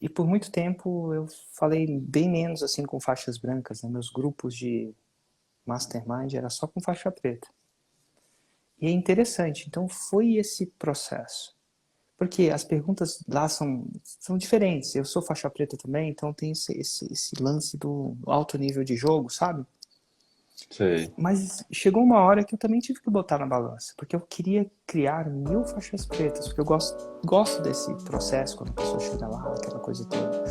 E por muito tempo eu falei bem menos assim com faixas brancas, né? Meus grupos de mastermind era só com faixa preta. E é interessante, então foi esse processo. Porque as perguntas lá são diferentes. Eu sou faixa preta também, então tem esse lance do alto nível de jogo, sabe? Sei. Mas chegou uma hora que eu também tive que botar na balança, porque eu queria criar 1000 faixas pretas, porque eu gosto desse processo, quando a pessoa chega lá, aquela coisa toda.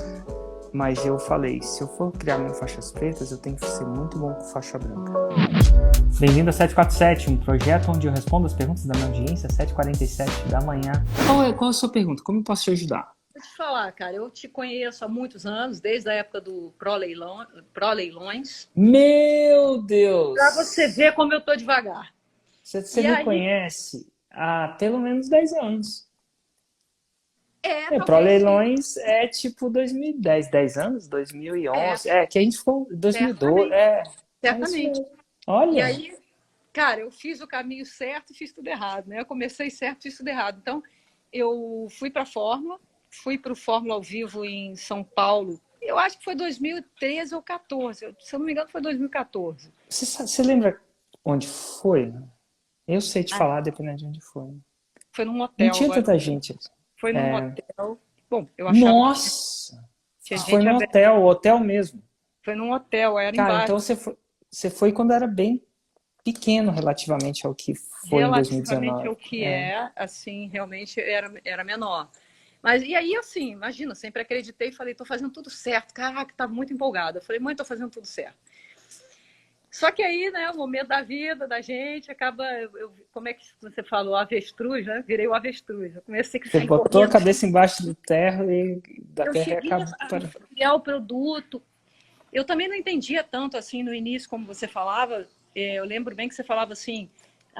Mas eu falei, se eu for criar 1000 faixas pretas, eu tenho que ser muito bom com faixa branca. Bem-vindo a 747, um projeto onde eu respondo as perguntas da minha audiência às 7h47 da manhã. Qual é a sua pergunta? Como eu posso te ajudar? Vou te falar, cara, eu te conheço há muitos anos, desde a época do Pro Leilões. Meu Deus! Para você ver como eu tô devagar. Você E me aí, conhece há pelo menos 10 anos. Pro talvez sim. Leilões é tipo 2010, 10 anos? É, 2011. Que a gente ficou 2012. certamente, É isso certamente. mesmo. E Olha, aí, cara, eu fiz o caminho certo e fiz tudo errado, né? Eu comecei certo e fiz tudo errado. Então, eu fui para a Fórmula, fui para o Fórmula ao vivo em São Paulo. Eu acho que foi 2013 ou 14. Se eu não me engano, foi 2014. você lembra onde foi? Eu sei te Ah, falar, dependendo de onde foi. foi num Não hotel tinha agora. tanta gente. Foi num hotel. Bom, eu achava que Nossa! tinha Foi gente no aberta. hotel, hotel mesmo. Foi num hotel, era Cara, embaixo. então você foi quando era bem pequeno relativamente ao que foi em Relativamente 2019. ao que assim, realmente era menor. Mas e aí, assim, imagina, sempre acreditei e falei, tô fazendo tudo certo. Caraca, tá muito empolgada. Eu falei, mãe, tô fazendo tudo certo. Só que aí, né, o momento da vida da gente acaba. Como é que você falou? Avestruz, né? Virei o avestruz. Eu comecei a Você sair botou a correndo. cabeça embaixo do terra e da Eu terra e cheguei acabou. a criar o produto. Eu também não entendia tanto assim no início, como você falava. Eu lembro bem que você falava assim: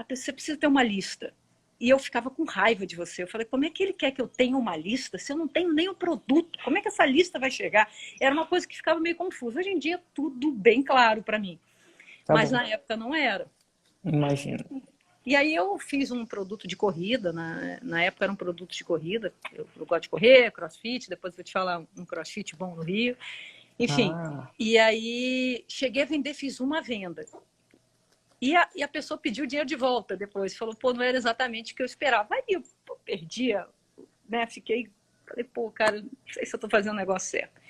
você precisa ter uma lista. E eu ficava com raiva de você. Eu falei: como é que ele quer que eu tenha uma lista se eu não tenho nem o produto? Como é que essa lista vai chegar? Era uma coisa que ficava meio confusa. Hoje em dia, tudo bem claro para mim. Tá Mas bom, na época não era. imagino. E aí eu fiz um produto de corrida, na época era um produto de corrida, eu gosto de correr, crossfit, depois vou te falar um crossfit bom no Rio, enfim. Ah, E aí cheguei a vender, fiz uma venda. E a pessoa pediu o dinheiro de volta depois, falou, pô, não era exatamente o que eu esperava. Aí eu perdia, né, falei, pô, cara, não sei se eu tô fazendo o negócio certo.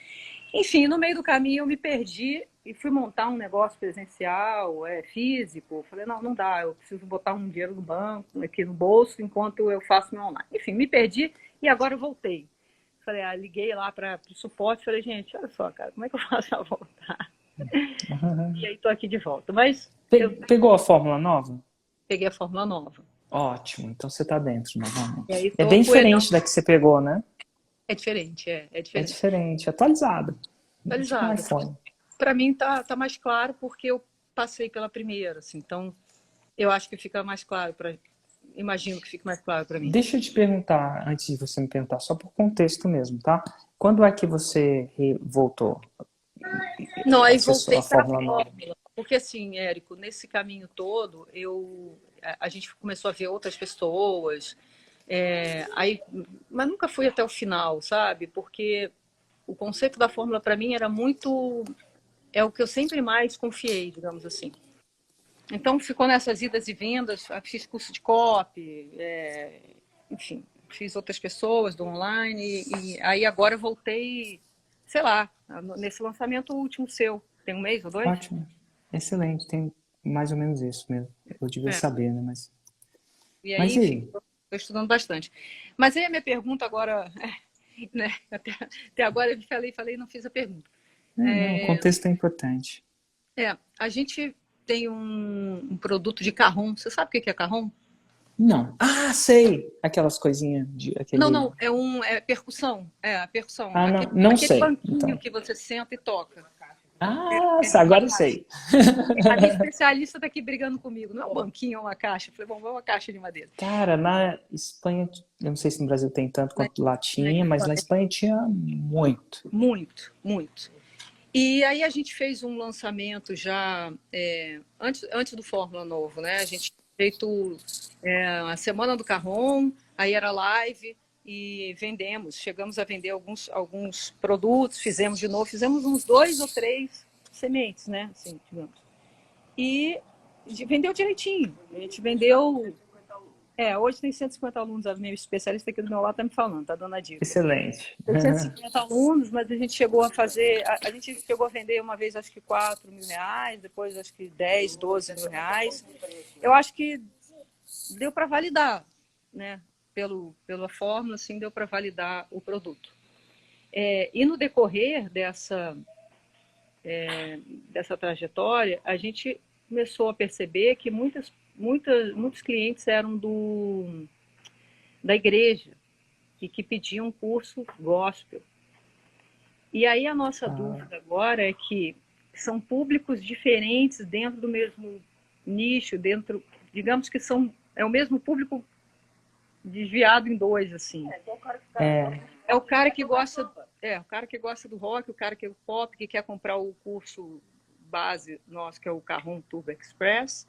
Enfim, no meio do caminho eu me perdi e fui montar um negócio presencial, físico. Falei, não, não dá, eu preciso botar um dinheiro no banco, aqui no bolso, enquanto eu faço meu online. Enfim, me perdi e agora eu voltei. Falei, liguei lá para o suporte, falei, gente, olha só, cara, como é que eu faço para voltar? E aí tô aqui de volta. Mas eu pegou a fórmula nova? peguei a fórmula nova. Ótimo, então você tá dentro E aí novamente. É tô bem poeirão. diferente da que você pegou, né? É diferente, é É diferente. diferente, atualizado. Tipo um Atualizada. iPhone. Para mim tá mais claro porque eu passei pela primeira, assim, então eu acho que fica mais claro para. Imagino que fique mais claro para mim. Deixa eu te perguntar, antes de você me perguntar, só por contexto mesmo, tá? Quando é que você voltou? Não, aí Acessou a voltei para a fórmula nova? fórmula. Porque assim, Érico, nesse caminho todo, a gente começou a ver outras pessoas, mas nunca fui até o final, sabe? Porque o conceito da fórmula para mim era muito, é o que eu sempre mais confiei, digamos assim. Então ficou nessas idas e vindas, fiz curso de copy, enfim, fiz outras pessoas do online e aí agora eu voltei, sei lá, nesse lançamento último seu. Tem um mês ou dois? Ótimo. Excelente, tem mais ou menos isso mesmo. Eu devia É. saber, né? Mas, E mas aí, e enfim, aí? estou estudando bastante. Mas aí a minha pergunta agora, né, até agora eu falei, não fiz a pergunta. Não, o contexto é importante. A gente tem um produto de carrom. Você sabe o que é carrom? Não. Ah, sei! Aquelas coisinhas de Não, aquele. não, é percussão. É a percussão. Ah, não, Aquele, não aquele sei. banquinho Então. que você senta e toca. Ah, É uma agora eu caixa. sei. A minha especialista está aqui brigando comigo. Não é um banquinho, é uma caixa. Eu falei, bom, é uma caixa de madeira. Cara, na Espanha, eu não sei se no Brasil tem tanto Né? quanto lá tinha, mas na Espanha tinha muito. Muito, muito. E aí a gente fez um lançamento já antes do Fórmula Novo, né? A gente tinha feito a Semana do Carrom, aí era live, e vendemos. Chegamos a vender alguns produtos, fizemos de novo, fizemos uns 2 ou 3 sementes, né? Assim, digamos. E vendeu direitinho. A gente vendeu. Hoje tem 150 alunos, a minha especialista aqui do meu lado está me falando, está dando a dica. Excelente. Tem 150 alunos, mas a gente chegou a fazer, a gente chegou a vender uma vez acho que R$ 4.000, depois acho que 10, R$ 12.000. Eu acho que deu para validar, né? Pela fórmula, assim, deu para validar o produto. E no decorrer dessa trajetória, a gente começou a perceber que muitos clientes eram da igreja e que pediam um curso gospel. E aí a nossa dúvida agora é que são públicos diferentes dentro do mesmo nicho, digamos que é o mesmo público desviado em dois, assim. É o cara que gosta do rock, o cara que é o pop, que quer comprar o curso base nosso, que é o Carrom Turbo Express,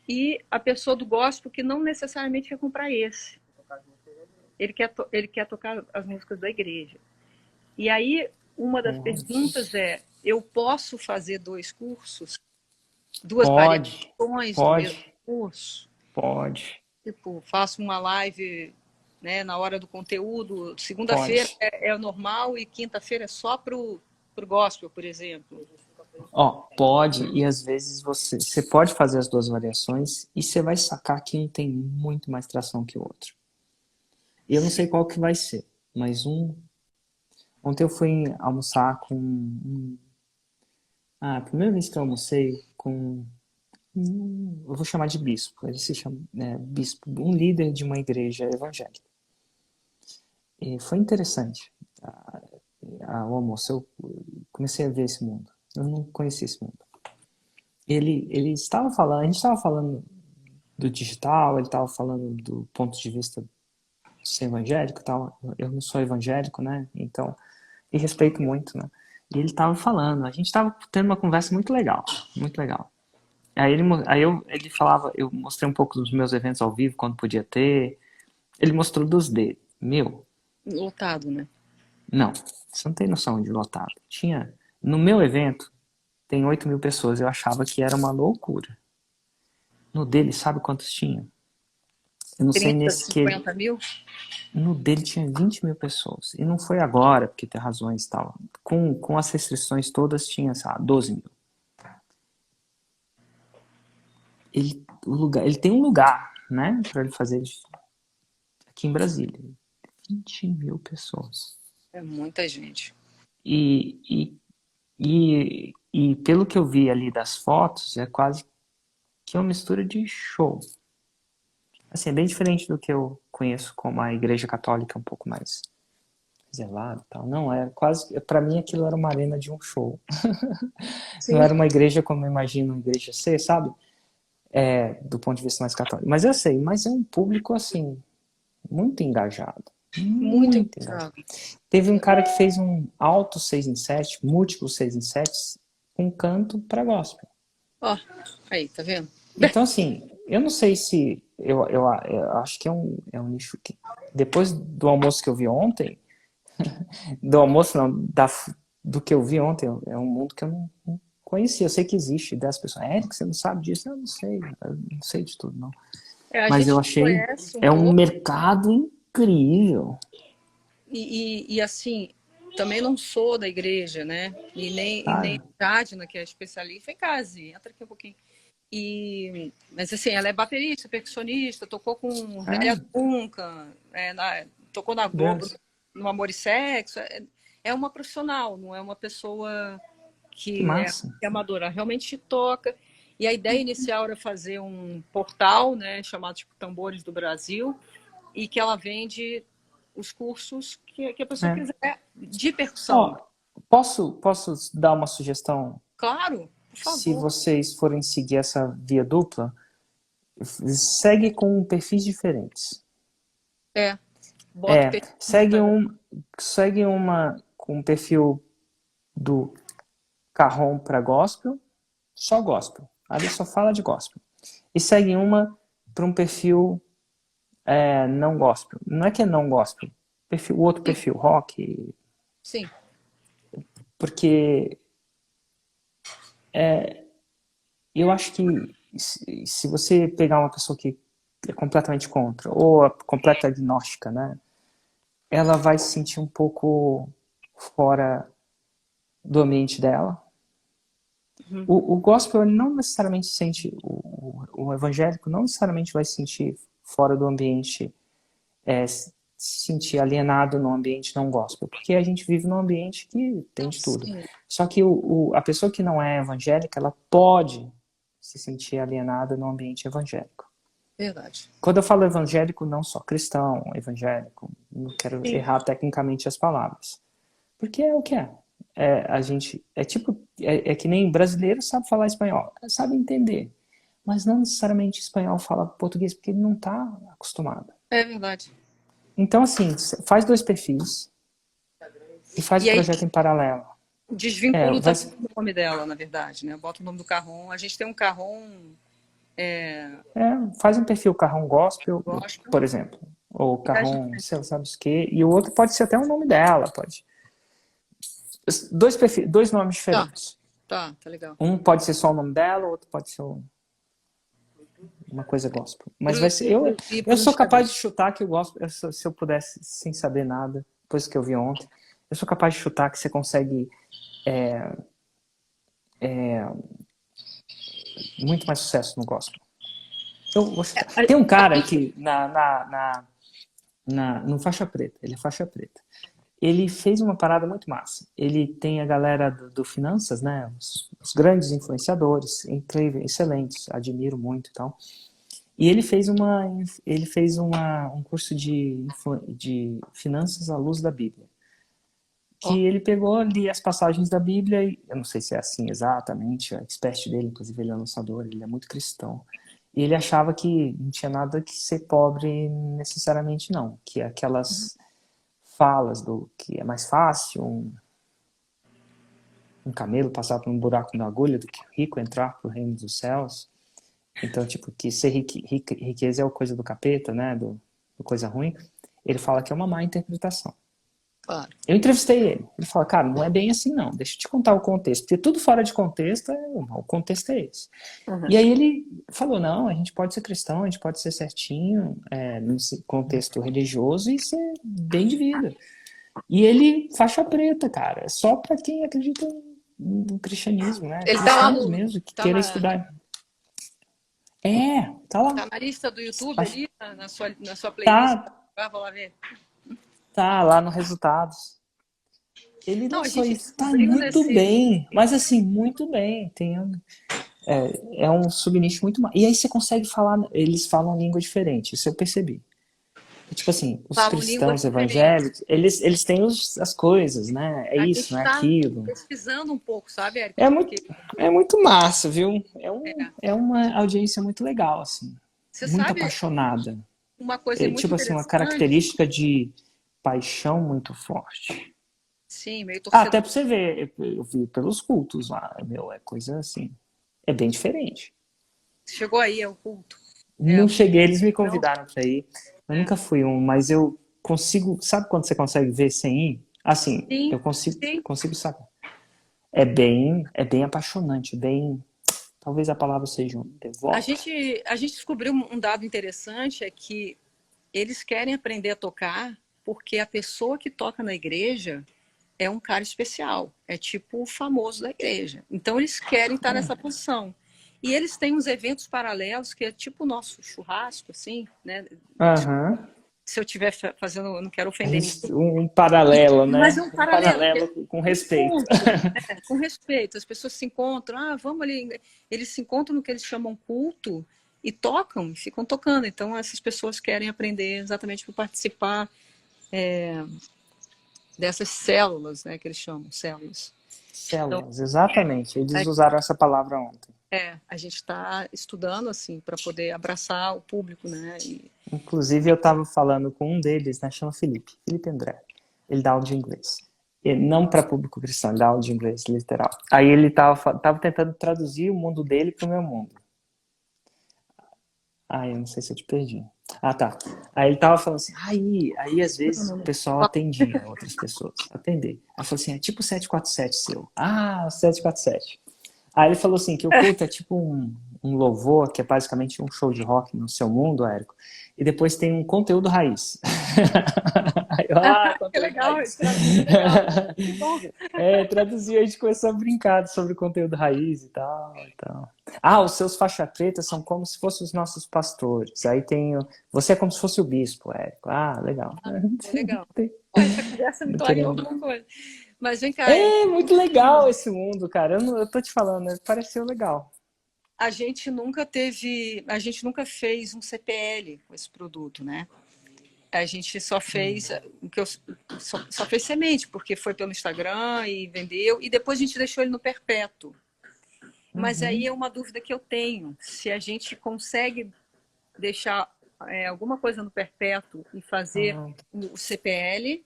e a pessoa do gospel que não necessariamente quer comprar esse. Ele quer tocar as músicas da igreja. E aí, uma das perguntas é, eu posso fazer 2 cursos? 2 variações do mesmo curso? Pode. Tipo, faço uma live, né, na hora do conteúdo, segunda-feira é normal e quinta-feira é só pro gospel, por exemplo. Pode, e às vezes você pode fazer as 2 variações e você vai sacar que um tem muito mais tração que o outro. E eu não sei qual que vai ser, mas ontem eu fui almoçar com a primeira vez que eu almocei com eu vou chamar de bispo, ele se chama bispo, um líder de uma igreja evangélica. E foi interessante o almoço, eu comecei a ver esse mundo, eu não conhecia esse mundo. Ele estava falando, a gente estava falando do digital, ele estava falando do ponto de vista de ser evangélico e tal. Eu não sou evangélico, né? Então, e respeito muito, né? E ele estava falando, a gente estava tendo uma conversa muito legal, muito legal. Aí ele falava, eu mostrei um pouco dos meus eventos ao vivo, quando podia ter. Ele mostrou dos dele. Lotado, né? Não, você não tem noção de lotado. No meu evento, tem 8.000 pessoas, eu achava que era uma loucura. No dele, sabe quantos tinha? Eu não sei 50 mil? No dele tinha 20.000 pessoas. E não foi agora, porque tem razões e tal. Com as restrições todas, tinha, sei lá, 12.000. Ele tem um lugar, né, para ele fazer aqui em Brasília. 20.000 pessoas. É muita gente. E pelo que eu vi ali das fotos, é quase que uma mistura de show. Assim, é bem diferente do que eu conheço como a Igreja Católica, um pouco mais reservado e tal. Não, era quase... Para mim, aquilo era uma arena de um show. Não era uma igreja como eu imagino uma igreja ser, sabe? Do ponto de vista mais católico. Mas eu sei, mas é um público, assim, muito engajado. Muito engajado. Teve um cara que fez um alto 6 em 7, múltiplo 6 em 7, com canto para gospel. Aí, tá vendo? Então, assim, eu não sei se... Eu acho que é um nicho que... Depois do almoço que eu vi ontem, do almoço não, do que eu vi ontem, é um mundo que eu não conhecia. Eu sei que existe 10 pessoas. Érico, você não sabe disso? Eu não sei de tudo, não. Mas eu achei... um mercado incrível. E assim, também não sou da igreja, né? E nem Tadna, que é especialista, vem cá, entra aqui um pouquinho. Mas assim, ela é baterista, percussionista, tocou com Velha Duncan, tocou na Globo, no Amor e Sexo. É uma profissional, não é uma pessoa que é amadora, realmente toca. E a ideia inicial era fazer um portal, né, chamado tipo Tambores do Brasil, e que ela vende os cursos que a pessoa quiser de percussão. Posso dar uma sugestão? Claro, por favor. Se vocês forem seguir essa via dupla, segue com perfis diferentes. Segue uma com o perfil do Carrom para gospel, só gospel. Ali só fala de gospel. E segue uma para um perfil não gospel. Não é que é não gospel, o outro perfil, rock, Sim. porque eu acho que se você pegar uma pessoa que é completamente contra, ou completa agnóstica, né, ela vai se sentir um pouco fora do ambiente dela. O gospel ele não necessariamente se sente, o evangélico não necessariamente vai se sentir fora do ambiente, se sentir alienado no ambiente não gospel, porque a gente vive num ambiente que tem de tudo. Sim, Só que a pessoa que não é evangélica, ela pode se sentir alienada no ambiente evangélico. verdade. Quando eu falo evangélico, não só cristão, evangélico, não quero Sim. errar tecnicamente as palavras. Porque é o que é. A gente, é que nem brasileiro sabe falar espanhol, sabe entender. Mas não necessariamente espanhol fala português, porque ele não está acostumado. É verdade. Então, assim, faz 2 perfis e faz E o aí projeto em paralelo. desvincula Vai, também o nome dela, na verdade, né? Bota o nome do Carrom. A gente tem um Carrom faz um perfil Carrom Gospel, gospel. por exemplo. Ou E a gente... Carrom, sei lá, sabe o quê. E o outro pode ser até o nome dela, pode. 2 perfis, 2 nomes diferentes. Tá legal. Um pode ser só o nome dela, o outro pode ser uma coisa gospel. Mas vai ser. Eu sou capaz de chutar que o gospel, se eu pudesse, sem saber nada, depois que eu vi ontem, eu sou capaz de chutar que você consegue muito mais sucesso no gospel. Eu vou chutar. Tem um cara que no Faixa Preta, ele é faixa preta. Ele fez uma parada muito massa. Ele tem a galera do Finanças, né? Os grandes influenciadores, incríveis, excelentes, admiro muito e tal. E ele fez um curso de finanças à luz da Bíblia. Que ele pegou ali as passagens da Bíblia, e eu não sei se é assim exatamente, a expert dele, inclusive ele é lançador, ele é muito cristão. E ele achava que não tinha nada que ser pobre necessariamente não, que aquelas falas do que é mais fácil um camelo passar por um buraco na agulha do que rico entrar pro reino dos céus. Então, tipo, que ser riqueza é a coisa do capeta, né, do coisa ruim. Ele fala que é uma má interpretação. Claro. Eu entrevistei ele. Ele fala, cara, não é bem assim não. Deixa eu te contar o contexto. Porque tudo fora de contexto, o contexto é esse. E aí ele falou, não, a gente pode ser cristão, a gente pode ser certinho, nesse contexto religioso e ser bem de vida. E ele, faixa preta, cara. Só pra quem acredita no cristianismo, né? Ele tá lá mesmo, que queira estudar. Tá lá. Tá na lista do YouTube ali, na sua playlist. Vou lá ver. Tá lá no resultados. Ele não só isso, tá muito bem, mas assim, muito bem. É um subnicho muito mais. E aí você consegue falar, eles falam língua diferente, isso eu percebi. Tipo assim, os cristãos evangélicos, eles têm as coisas, né? É isso, não é aquilo. Pesquisando um pouco, sabe, Érica? É muito massa, viu? É uma audiência muito legal, assim. Você muito sabe apaixonada. Uma coisa muito tipo assim, uma característica de paixão muito forte. Sim, meio torcedor. Até pra você ver, eu vi pelos cultos lá, é coisa assim, é bem diferente. Chegou aí ao culto? Não cheguei, eles me convidaram pra ir. Eu nunca fui mas eu consigo, sabe quando você consegue ver sem ir? Assim, eu consigo saber. É bem apaixonante, talvez a palavra seja devoto. A gente descobriu um dado interessante, é que eles querem aprender a tocar porque a pessoa que toca na igreja é um cara especial, é tipo o famoso da igreja. Então eles querem estar nessa posição. E eles têm uns eventos paralelos que é tipo o nosso churrasco, assim, né? Se eu estiver fazendo, eu não quero ofender ninguém. Um paralelo, né? Mas é um paralelo com respeito. Com respeito. As pessoas se encontram, vamos ali. Eles se encontram no que eles chamam culto e tocam, e ficam tocando. Então essas pessoas querem aprender exatamente para participar dessas células, né? Que eles chamam células. Células, então, exatamente. Eles usaram essa palavra ontem. A gente está estudando assim para poder abraçar o público, né? Inclusive eu estava falando com um deles, né? Chama Felipe André. Ele dá aula de inglês. Não para público cristão, ele dá aula de inglês literal. Aí ele tava tentando traduzir o mundo dele para o meu mundo. Eu não sei se eu te perdi. Ah, tá. Aí ele tava falando assim, aí às vezes o pessoal atendia outras pessoas. Atender. Aí falou assim, é tipo 747 seu. Ah, 747. Aí ele falou assim, que o culto é tipo um louvor, que é basicamente um show de rock no seu mundo, Érico. E depois tem um conteúdo raiz. Aí eu, Que conteúdo legal, raiz. isso é legal. Que bom. Traduziu, a gente começou a brincar sobre conteúdo raiz e tal, e tal. Ah, os seus faixa preta são como se fossem os nossos pastores. Aí tem você é como se fosse o bispo, Érico. Ah, legal. Legal. Essa conversa me clareou alguma coisa. Mas vem cá, É muito legal esse mundo, cara. Eu tô te falando, pareceu legal. a gente nunca fez um CPL com esse produto, né? A gente só fez o que só fez semente, porque foi pelo Instagram e vendeu, e depois a gente deixou ele no perpétuo. Mas aí é uma dúvida que eu tenho, se a gente consegue deixar alguma coisa no perpétuo e fazer o CPL,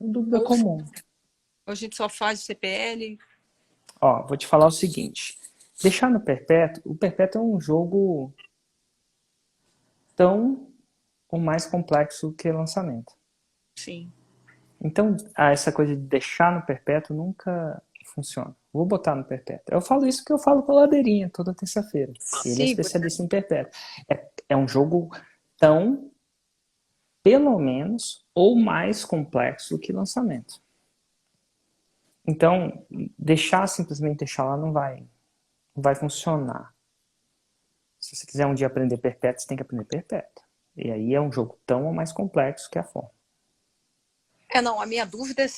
Dúvida comum. ou a gente só faz o CPL. Ó, vou te falar o seguinte. Deixar no perpétuo, o perpétuo é um jogo tão ou mais complexo que lançamento. Sim. Então, essa coisa de deixar no perpétuo nunca funciona. Vou botar no perpétuo. Eu falo isso porque eu falo com a Ladeirinha toda terça-feira. Ele é especialista em perpétuo. É um jogo tão, pelo menos, ou mais complexo que lançamento. Então, simplesmente deixar lá não vai funcionar. Se você quiser um dia aprender perpétuo, você tem que aprender perpétuo. E aí é um jogo tão ou mais complexo que a forma. Não, a minha dúvida é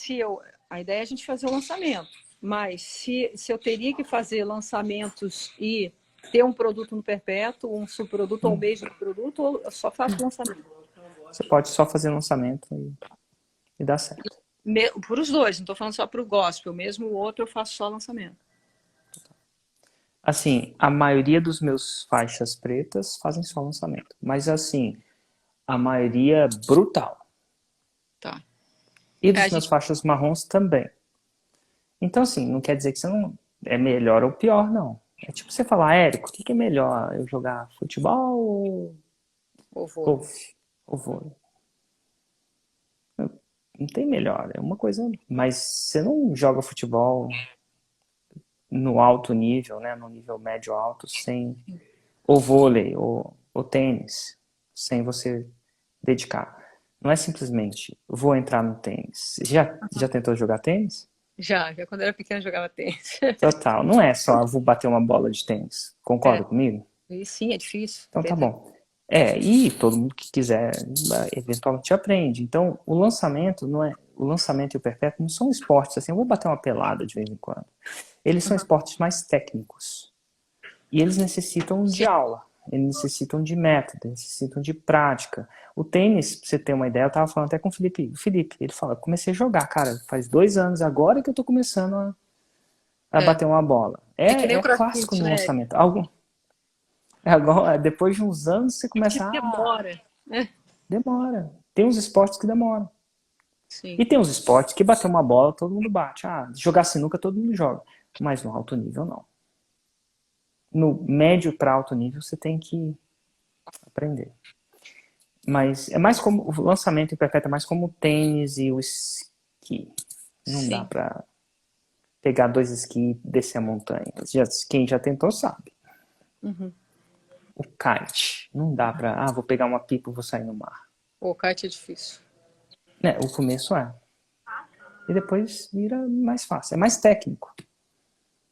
a ideia é a gente fazer o lançamento, mas se eu teria que fazer lançamentos e ter um produto no perpétuo, um subproduto ou o mesmo produto, ou eu só faço lançamento? Você pode só fazer lançamento e dar certo. Por os dois, não estou falando só para o gospel, mesmo o outro eu faço só lançamento. Assim, a maioria dos meus faixas pretas fazem só lançamento. Mas assim, a maioria brutal. Tá. E dos meus faixas marrons também. Então assim, não quer dizer que você não é melhor ou pior, não. É tipo você falar, Érico, o que é melhor? Eu jogar futebol ou golfe? Ou vôlei? Não tem melhor, é uma coisa... Mas você não joga futebol no alto nível, né? No nível médio alto, sem... Ou vôlei, ou tênis, sem você dedicar. Não é simplesmente, vou entrar no tênis. Já tentou jogar tênis? Já quando eu era pequena eu jogava tênis. Total, não é só vou bater uma bola de tênis. Concorda comigo? E sim, é difícil. Então tá bom. E todo mundo que quiser eventualmente aprende. Então, o lançamento e o perpétuo não são esportes assim, eu vou bater uma pelada de vez em quando. Eles são esportes mais técnicos. E eles necessitam de aula, eles necessitam de método, eles necessitam de prática. O tênis, pra você ter uma ideia, eu tava falando até com o Felipe. O Felipe, ele fala, comecei a jogar, cara, faz 2 anos agora que eu tô começando a bater uma bola. É clássico no lançamento. Depois de uns anos você começa a... Demora. Demora. Tem uns esportes que demoram. Sim. E tem uns esportes que bater uma bola todo mundo bate. Jogar sinuca todo mundo joga. Mas no alto nível não. No médio para alto nível você tem que aprender. Mas é mais como o lançamento em perpétuo é mais como o tênis e o esqui. Não dá para pegar 2 esquis e descer a montanha. Quem já tentou sabe. O kite. Não dá para, vou pegar uma pipa e vou sair no mar. O kite é difícil. O começo é. E depois vira mais fácil. É mais técnico.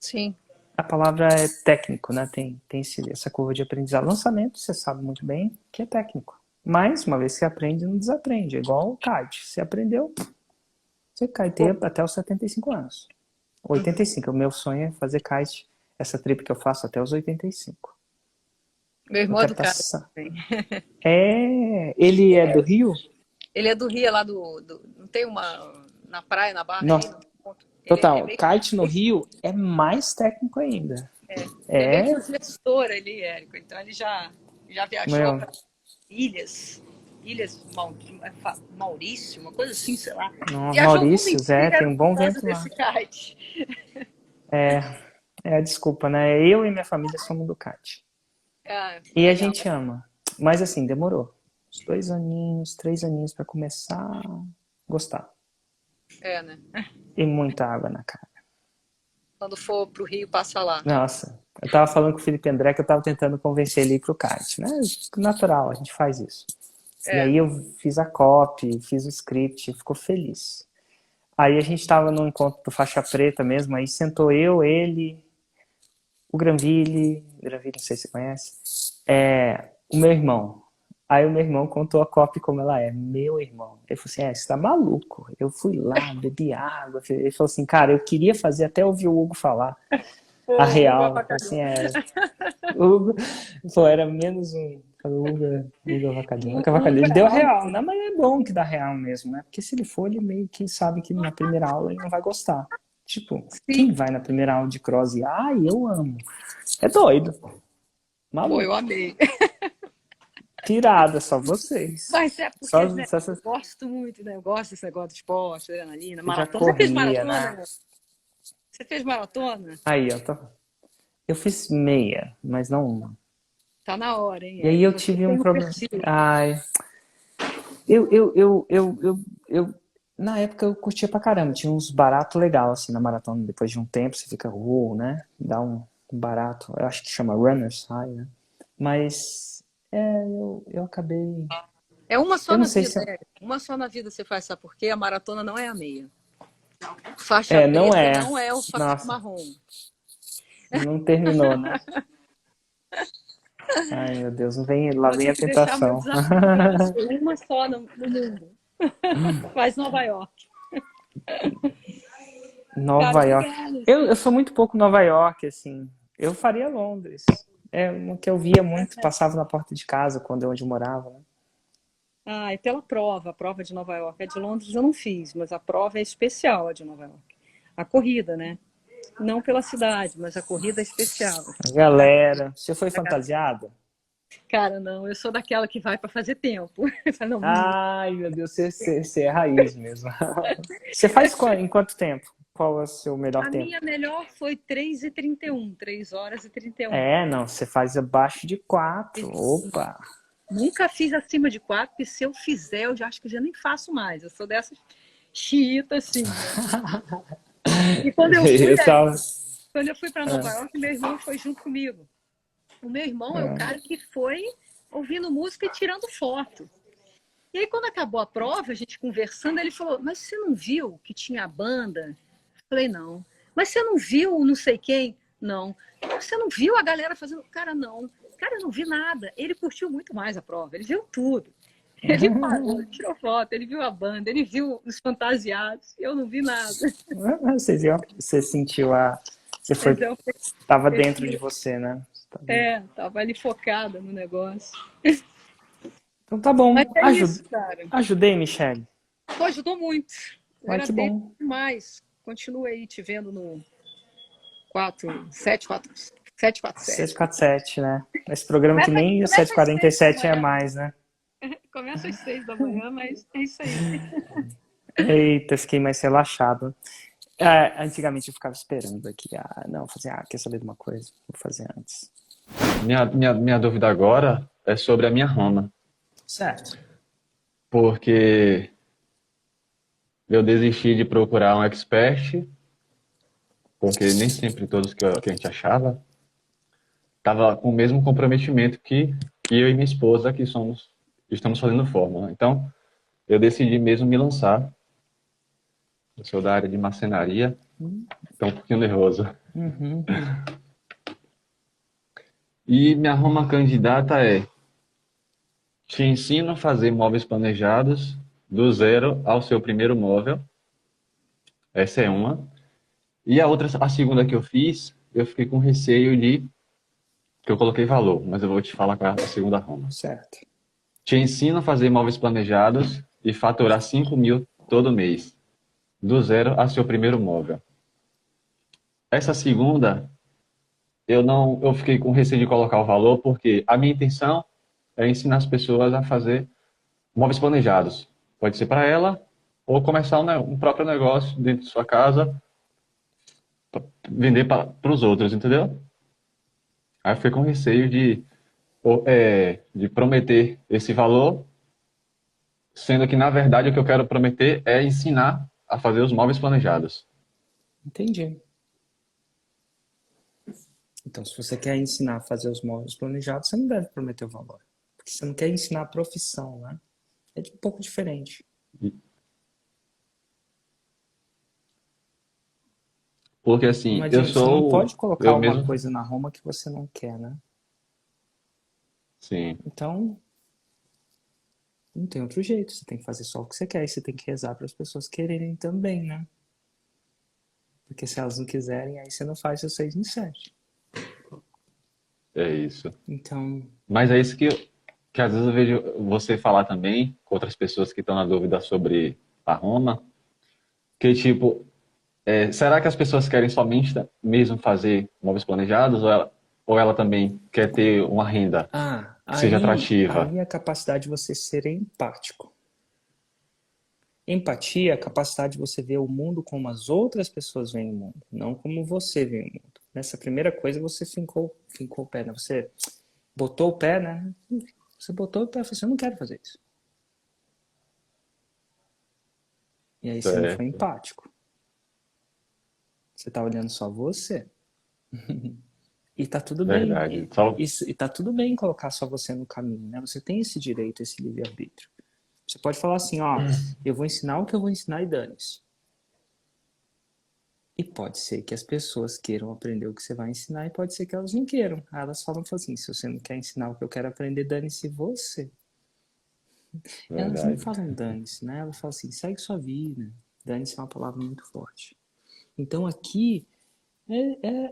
Sim. A palavra é técnico, né? Tem essa curva de aprendizado. Lançamento, você sabe muito bem que é técnico. Mas, uma vez que aprende, não desaprende. É igual o kite. Você aprendeu, você kiteia até os 75 anos. 85. O meu sonho é fazer kite, essa trip que eu faço até os 85. Meu irmão é do kite. Ele é do Rio? Ele é do Rio, lá não tem uma... Na praia, na Barra? Nossa. Total, kite no Rio é mais técnico ainda. É meio que gestor ali, Érico. Então ele já viajou para ilhas Maurício, uma coisa assim, sei lá. Maurício, tem um bom vento lá. Desculpa, né? Eu e minha família somos do kite. E a gente ama. Mas assim, demorou. uns 2 aninhos, 3 aninhos para começar a gostar. É, né? E muita água na cara. Quando for pro Rio, passa lá. Nossa, eu tava falando com o Felipe André que eu tava tentando convencer ele a ir pro kart, né? Natural, a gente faz isso. E aí eu fiz a copy, fiz o script, ficou feliz. Aí a gente tava no encontro do Faixa Preta mesmo, aí sentou eu, ele, o Granville, não sei se você conhece, o meu irmão. Aí o meu irmão contou a copy como ela é, meu irmão. Ele falou assim, você tá maluco? Eu fui lá, bebi água. Ele falou assim, cara, eu queria fazer até ouvir o Hugo falar. A real, assim, o Hugo falou, era menos um. Falou, Hugo avacalhou. Ele deu a real, né? Mas é bom que dá real mesmo, né? Porque se ele for, ele meio que sabe que na primeira aula ele não vai gostar. Tipo, quem vai na primeira aula de cross e, eu amo. É doido. Maluco. Pô, eu amei. Tirada, só vocês. Mas é porque eu gosto muito, né? Eu gosto desse negócio de esporte, adrenalina, maratona. Você fez maratona? Né? Você fez maratona? Aí, eu fiz meia, mas não uma. Tá na hora, hein? E aí eu tive um problema. Eu na época eu curtia pra caramba. Tinha uns baratos legais assim na maratona. Depois de um tempo você fica, né? Dá um barato. Eu acho que chama Runner's High, né? Mas eu acabei. É uma só na vida. Uma só na vida você faz, sabe por quê? A maratona não é a meia. Faixa preta não é o faixa marrom. Não terminou, né? Ai, meu Deus, lá vem a tentação. Uma só no mundo. Faz Nova York. Nova York. Eu sou muito pouco Nova York, assim. Eu faria Londres. É uma que eu via muito, passava na porta de casa, onde eu morava, né? E pela prova, a prova de Nova York. A de Londres eu não fiz, mas a prova é especial, a de Nova York. A corrida, né? Não pela cidade, mas a corrida é especial. Galera, você foi fantasiada? Cara, não, eu sou daquela que vai para fazer tempo. Não, ai, meu Deus, você é raiz mesmo. Você faz em quanto tempo? Qual é o seu melhor tempo? A minha melhor foi 3h31, 3h31. Não, você faz abaixo de 4. Opa! Nunca fiz acima de 4, porque se eu fizer, eu já acho que eu já nem faço mais. Eu sou dessas xiitas, assim. E quando eu fui para Nova York, meu irmão foi junto comigo. O meu irmão é o cara que foi ouvindo música e tirando foto. E aí, quando acabou a prova, a gente conversando, ele falou, mas você não viu que tinha a banda? Eu falei, não. Mas você não viu não sei quem? Não. Você não viu a galera fazendo? Cara, não. Cara, eu não vi nada. Ele curtiu muito mais a prova, ele viu tudo. Ele parou, tirou foto, ele viu a banda, ele viu os fantasiados. Eu não vi nada. Você sentiu Você estava dentro de você, né? Tava ali focada no negócio. Então tá bom. Ajudei, Michele. Pô, ajudou muito. Que bom. Demais. Continuo aí te vendo no 747. 747, né? Esse programa que nem o 747 é mais, né? Começa às 6 da manhã, mas é isso aí. Eita, fiquei mais relaxado. Antigamente eu ficava esperando aqui. Quer saber de uma coisa? Vou fazer antes. Minha dúvida agora é sobre a minha Roma. Certo. Porque eu desisti de procurar um expert, porque nem sempre todos que a gente achava estava com o mesmo comprometimento que eu e minha esposa, que estamos fazendo fórmula. Então, eu decidi mesmo me lançar. Eu sou da área de marcenaria, então um pouquinho nervoso. Uhum. E minha Roma candidata é: te ensino a fazer móveis planejados do zero ao seu primeiro móvel. Essa é uma. E a segunda que eu fiz, eu fiquei com receio que eu coloquei valor, mas eu vou te falar qual é a segunda Roma. Certo. Te ensino a fazer móveis planejados e faturar 5.000 todo mês, do zero ao seu primeiro móvel. Essa segunda, eu fiquei com receio de colocar o valor, porque a minha intenção é ensinar as pessoas a fazer móveis planejados. Pode ser para ela, ou começar um próprio negócio dentro de sua casa, vender para os outros, entendeu? Aí eu fiquei com receio de prometer esse valor Sendo que, na verdade, o que eu quero prometer é ensinar a fazer os móveis planejados. Entendi. Então, se você quer ensinar a fazer os móveis planejados, você não deve prometer o valor. Porque você não quer ensinar a profissão, né? É um pouco diferente. Porque, assim, eu Imagina, você não sou... pode colocar Eu uma mesmo... coisa na Roma que você não quer, né? Sim, Então, não tem outro jeito. Você tem que fazer só o que você quer e você tem que rezar para as pessoas quererem também, né? Porque se elas não quiserem, aí você não faz o 6 em 7. é isso. Então, Mas é isso que às vezes eu vejo você falar também com outras pessoas que estão na dúvida sobre a Roma, que tipo, será que as pessoas querem somente mesmo fazer móveis planejados ou ela também quer ter uma renda que seja atrativa? aí é a capacidade de você ser empático. Empatia é a capacidade de você ver o mundo como as outras pessoas veem o mundo, não como você vê o mundo. Nessa primeira coisa você fincou o pé, né? Você botou o pé, né? Você botou o pé e falou assim, eu não quero fazer isso. E aí você não foi Certo, empático. Você tá olhando só você. E tá tudo bem. verdade. Só, E tá tudo bem colocar só você no caminho, né? Você tem esse direito, esse livre-arbítrio. Você pode falar assim, ó, eu vou ensinar o que eu vou ensinar e dane-se. E pode ser que as pessoas queiram aprender o que você vai ensinar e pode ser que elas não queiram. Aí elas falam assim, se você não quer ensinar o que eu quero aprender, dane-se você. Elas não verdade. falam dane-se, né? Elas falam assim, segue sua vida. Dane-se é uma palavra muito forte. Então aqui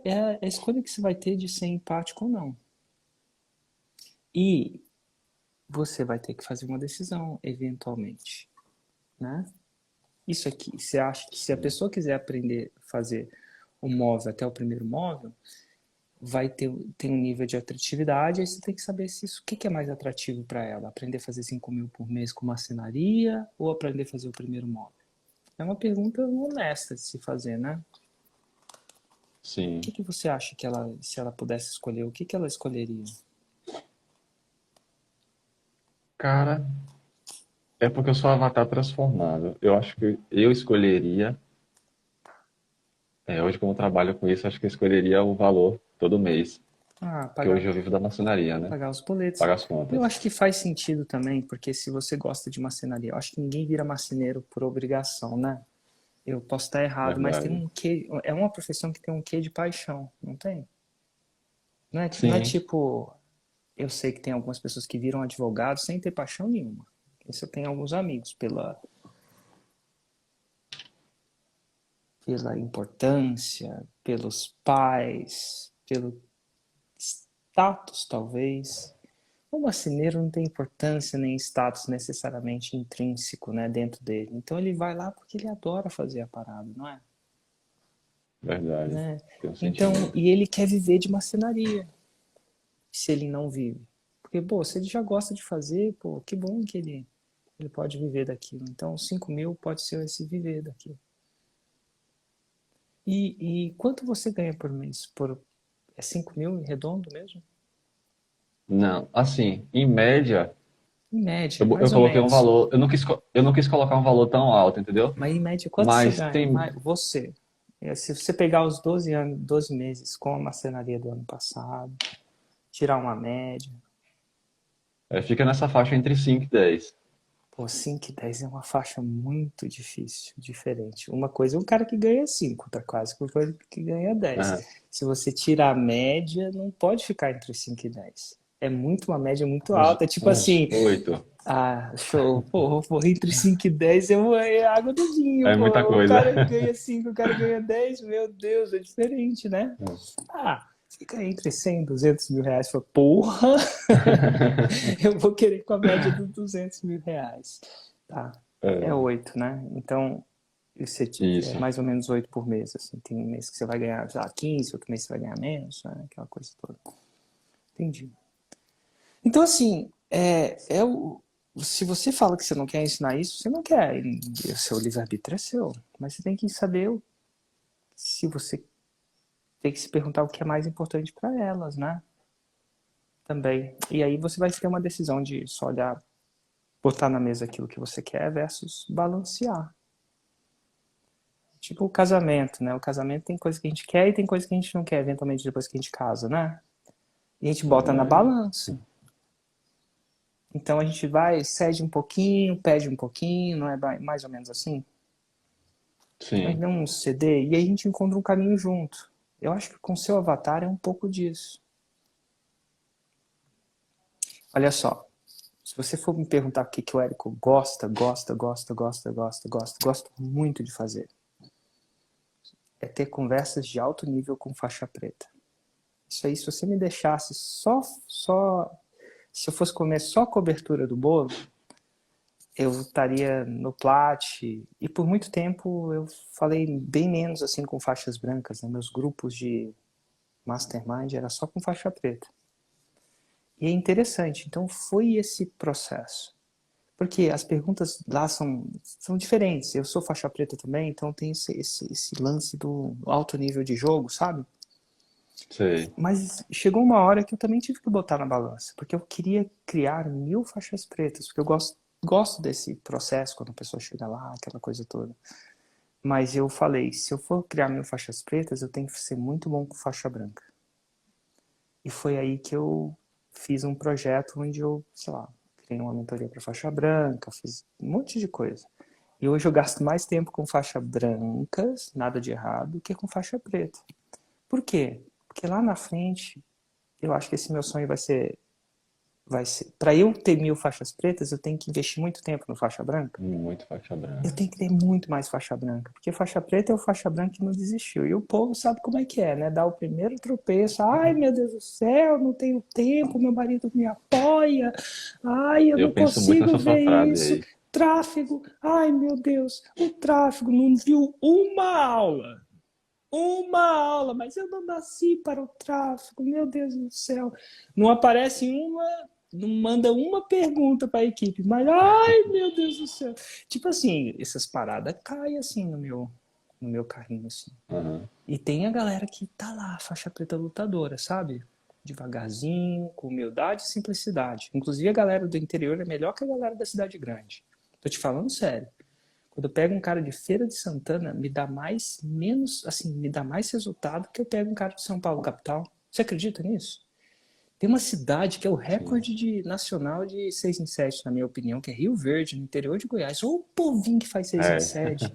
é a escolha que você vai ter de ser empático ou não. E você vai ter que fazer uma decisão, eventualmente, né? Isso aqui, você acha que se a pessoa quiser aprender a fazer o móvel até o primeiro móvel, vai ter um nível de atratividade, aí você tem que saber se isso, o que é mais atrativo para ela, aprender a fazer 5 mil por mês com marcenaria ou aprender a fazer o primeiro móvel? É uma pergunta honesta de se fazer, né? O Sim. que você acha que ela, se ela pudesse escolher, o que ela escolheria? Cara, é porque eu sou avatar transformado. Eu acho que eu escolheria, hoje como eu trabalho com isso, acho que eu escolheria o valor todo mês. Ah, Porque hoje eu vivo da marcenaria, né? pagar os boletos. Pagar as Eu contas. acho que faz sentido também, porque se você gosta de marcenaria, eu acho que ninguém vira marceneiro por obrigação, né? Eu posso estar errado, mas tem Verdade. um quê, é uma profissão que tem um quê de paixão, não tem? Não é Sim, tipo, eu sei que tem algumas pessoas que viram advogado sem ter paixão nenhuma. Isso eu tenho alguns amigos, pela importância, pelos pais, pelo status, talvez. O marceneiro não tem importância nem status necessariamente intrínseco, né, dentro dele. Então ele vai lá porque ele adora fazer a parada, não é? verdade. Né? Tem um Então, sentimento. e ele quer viver de marcenaria, se ele não vive. Porque, pô, se ele já gosta de fazer, pô, que bom que ele pode viver daquilo. Então, 5 mil pode ser esse viver daquilo. E quanto você ganha por mês? É 5 mil em redondo mesmo? Não, assim, em média, Em média, eu mais ou coloquei um menos. valor. Eu não quis colocar um valor tão alto, entendeu? Mas em média, quanto você Mas ganha? tem. Você. Se você pegar os 12 anos, 12 meses com a marcenaria do ano passado, tirar uma média, Fica nessa faixa entre 5 e 10. pô, 5 e 10 é uma faixa muito difícil, diferente. Uma coisa é um cara que ganha 5, outra quase uma coisa que ganha 10. Aham. Se você tirar a média, não pode ficar entre 5 e 10. É muito uma média muito Uns, alta. É tipo uns assim, 8. ah, show. Pô, entre 5 e 10 é água do vinho, É pô. muita O coisa. cara ganha 5, o cara ganha 10, meu Deus, é diferente, né? Ah, fica entre 100 e 200 mil reais. Fala, porra, eu vou querer com a média dos 200 mil reais. Tá, é É, 8, né? Então, é isso. mais ou menos 8 por mês. Assim. Tem um mês que você vai ganhar, sei lá, 15, outro mês você vai ganhar menos, né? Aquela coisa toda. Entendi. Então, assim, se você fala que você não quer ensinar isso, você não quer. O seu livre-arbítrio é seu. Mas você tem que saber se você tem que se perguntar o que é mais importante para elas, né? Também. E aí você vai ter uma decisão de só olhar botar na mesa aquilo que você quer versus balancear. Tipo o casamento, né? O casamento tem coisa que a gente quer e tem coisa que a gente não quer, eventualmente depois que a gente casa, né? E a gente bota na Verdade. balança. Então a gente vai, cede um pouquinho, pede um pouquinho, não é mais ou menos assim? Mas Sim. não ceder, e aí a gente encontra um caminho junto. Eu acho que com o seu avatar é um pouco disso. Olha só, se você for me perguntar o que, que o Érico gosto muito de fazer, é ter conversas de alto nível com faixa preta. Isso aí, se você me deixasse se eu fosse comer só a cobertura do bolo, eu estaria no plat, e por muito tempo eu falei bem menos assim com faixas brancas, né? Meus grupos de mastermind era só com faixa preta. E é interessante, então foi esse processo. Porque as perguntas lá são diferentes. Eu sou faixa preta também, então tem esse lance do alto nível de jogo, sabe? Sei. Mas chegou uma hora que eu também tive que botar na balança, porque eu queria criar 1000 faixas pretas, porque eu gosto desse processo quando a pessoa chega lá, aquela coisa toda. Mas eu falei, se eu for criar 1000 faixas pretas, eu tenho que ser muito bom com faixa branca. E foi aí que eu fiz um projeto onde eu, sei lá, criei uma mentoria para faixa branca, fiz um monte de coisa. E hoje eu gasto mais tempo com faixa brancas, nada de errado, que com faixa preta. Por quê? Porque lá na frente, eu acho que esse meu sonho vai ser, para eu ter 1000 faixas pretas, eu tenho que investir muito tempo no faixa branca. Muito faixa Eu branca. tenho que ter muito mais faixa branca, porque faixa preta é o faixa branca que não desistiu. E o povo sabe como é que é, né? Dá o primeiro tropeço, ai meu Deus do céu, não tenho tempo, meu marido me apoia, ai eu Eu não penso muito consigo nessa sua ver frase isso, aí. tráfego, ai meu Deus, o tráfego não viu uma aula, mas eu não nasci para o tráfego, meu Deus do céu. Não aparece não manda uma pergunta para a equipe, mas ai meu Deus do céu. Tipo assim, essas paradas caem assim no meu carrinho assim. Aham. E tem a galera que tá lá, faixa preta lutadora, sabe? Devagarzinho, com humildade e simplicidade. Inclusive a galera do interior é melhor que a galera da cidade grande. Tô te falando sério. Quando eu pego um cara de Feira de Santana, me dá mais resultado que eu pego um cara de São Paulo, capital. Você acredita nisso? Tem uma cidade que é o Sim. recorde nacional de 6 em 7, na minha opinião, que é Rio Verde, no interior de Goiás. Ou o povinho que faz 6 em É. 7.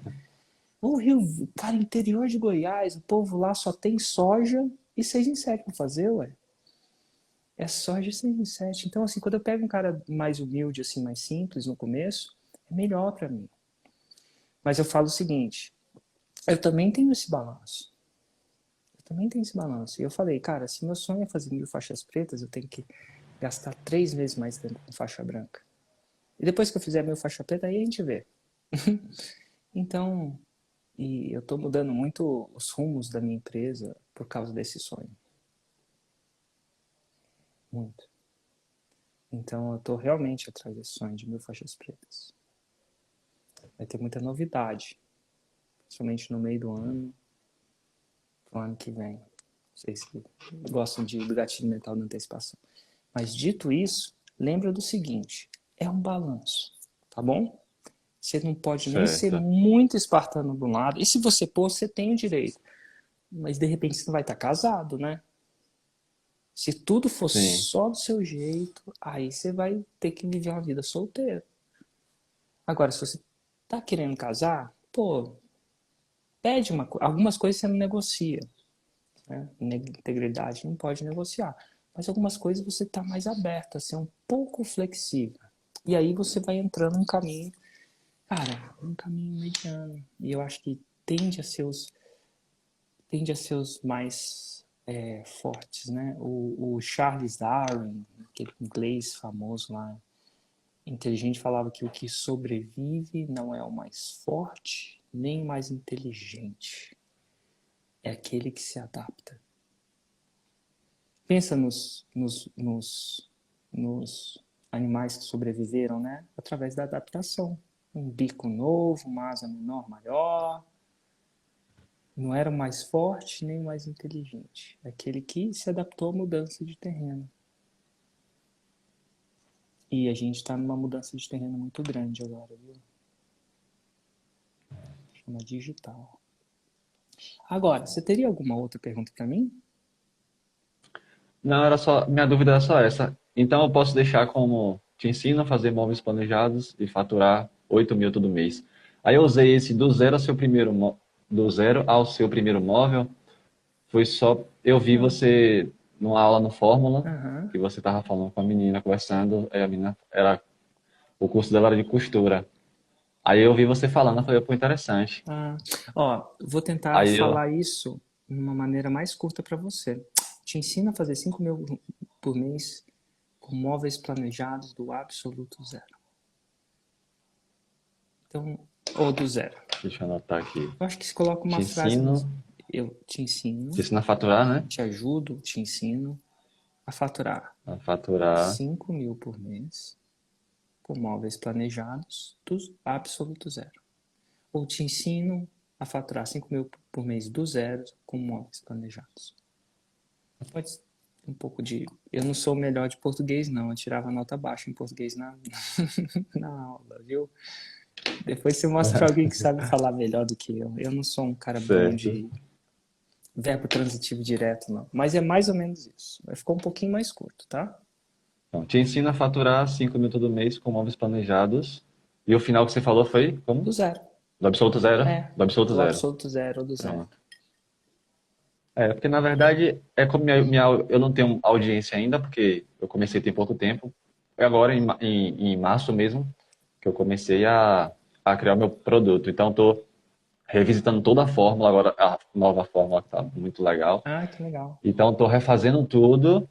Ou Rio, cara, interior de Goiás, o povo lá só tem soja e 6 em 7 pra fazer, ué. É soja e 6 em 7. Então, assim, quando eu pego um cara mais humilde, assim, mais simples no começo, é melhor pra mim. Mas eu falo o seguinte, eu também tenho esse balanço. Eu também tenho esse balanço. E eu falei, cara, se meu sonho é fazer 1000 faixas pretas, eu tenho que gastar 3 vezes mais tempo com faixa branca. E depois que eu fizer 1000 faixa preta, aí a gente vê. Então, e eu tô mudando muito os rumos da minha empresa por causa desse sonho. Muito. Então, eu tô realmente atrás desse sonho de 1000 faixas pretas. Vai ter muita novidade. Principalmente no meio do ano, pro ano que vem. Não sei se gostam do gatilho mental da antecipação. Mas dito isso, lembra do seguinte, é um balanço, tá bom? Você não pode nem ser Certo. muito espartano de um lado, e se você pôr, você tem o direito. Mas de repente você não vai estar casado, né? Se tudo for Sim. só do seu jeito, aí você vai ter que viver uma vida solteira. Agora, se você tá querendo casar, pô, pede algumas coisas você não negocia, né? Integridade não pode negociar. Mas algumas coisas você está mais aberto a ser um pouco flexível. E aí você vai entrando num caminho, cara, um caminho mediano. E eu acho que tende a ser os mais fortes, né? O Charles Darwin, aquele inglês famoso lá, inteligente, falava que o que sobrevive não é o mais forte, nem o mais inteligente. É aquele que se adapta. Pensa nos animais que sobreviveram, né? Através da adaptação. Um bico novo, uma asa menor, maior. Não era o mais forte nem o mais inteligente. É aquele que se adaptou à mudança de terreno. E a gente tá numa mudança de terreno muito grande agora, viu? Chama digital. Agora, você teria alguma outra pergunta para mim? Não, minha dúvida era só essa. Então eu posso deixar como te ensino a fazer móveis planejados e faturar 8.000 todo mês. Aí eu usei esse do zero ao seu primeiro móvel. Foi só, eu vi você numa aula no Fórmula, Aham. que você estava falando com a menina, conversando, aí a menina o curso dela era de costura. Aí eu vi você falando, eu falei, pô, interessante. Ah, ó, vou tentar Aí eu, falar isso de uma maneira mais curta para você. Te ensino a fazer 5.000 por mês com móveis planejados do absoluto zero. Então, ou do zero. deixa eu anotar aqui. Eu acho que se coloca uma Te frase, ensino, eu te ensino, te ensino a faturar, né? te ajudo, te ensino a faturar A faturar. 5.000 por mês com móveis planejados do absoluto zero. Ou te ensino a faturar 5.000 por mês do zero com móveis planejados. Pode ser um pouco de... Eu não sou o melhor de português, não. Eu tirava nota baixa em português na aula, viu? Depois você mostra pra alguém que sabe falar melhor do que eu. Eu não sou um cara bom Certo. de verbo transitivo direto, não. Mas é mais ou menos isso. Vai ficar um pouquinho mais curto, tá? Então, te ensino a faturar 5.000 todo mês com móveis planejados. E o final que você falou foi como? Do zero. Do absoluto zero? É, Do absoluto do zero. absoluto zero ou do zero. Pronto. É, porque na verdade é como eu não tenho audiência ainda, porque eu comecei tem pouco tempo. Foi agora em março mesmo que eu comecei a criar o meu produto. Então estou revisitando toda a fórmula, agora a nova fórmula que está muito legal. Ah, que legal. Então estou refazendo tudo,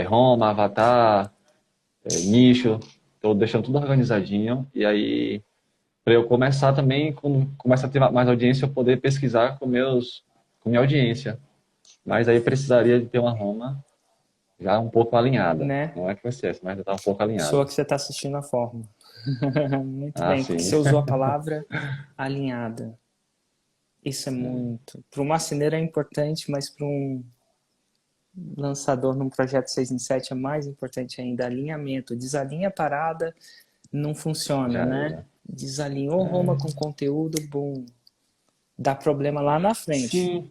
Roma, avatar, nicho, estou deixando tudo organizadinho. E aí, para eu começar também, quando começar a ter mais audiência, eu poder pesquisar com minha audiência. Mas aí precisaria de ter uma Roma já um pouco alinhada. Né? Não é que vai ser essa, mas já está um pouco Soa alinhada. que você está assistindo a fórmula. Muito Ah, bem, porque sim. você usou a palavra alinhada. Isso é muito. Para um marceneiro é importante, mas para um lançador num projeto 6 em 7 é mais importante ainda. Alinhamento. Desalinha a parada, não funciona, Já né? era. Desalinhou Roma com conteúdo, bom. Dá problema lá na frente. Sim.